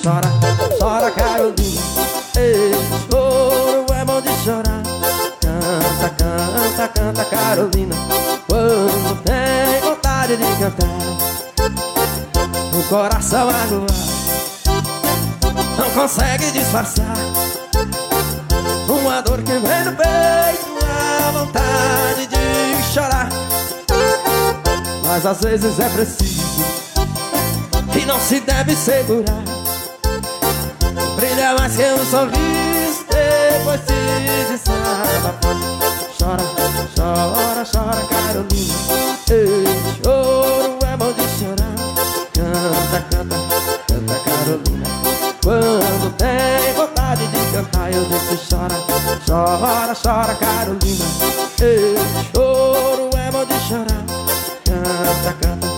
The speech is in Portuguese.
Chora, chora, Carolina. Ei, choro é bom de chorar. Canta, canta, canta, Carolina. Quando tem vontade de cantar, o coração magoado não consegue disfarçar uma dor que vem no peito, a vontade de chorar. Mas às vezes é preciso e não se deve segurar. Brilha mais que um sorriso depois se desabafar. Chora, chora, chora, Carolina. Ei, choro é bom de chorar. Canta, canta, canta, Carolina. Quando tem vontade de cantar, eu digo que chora, chora, chora, Carolina. Ei, choro é bom de chorar. Canta, canta,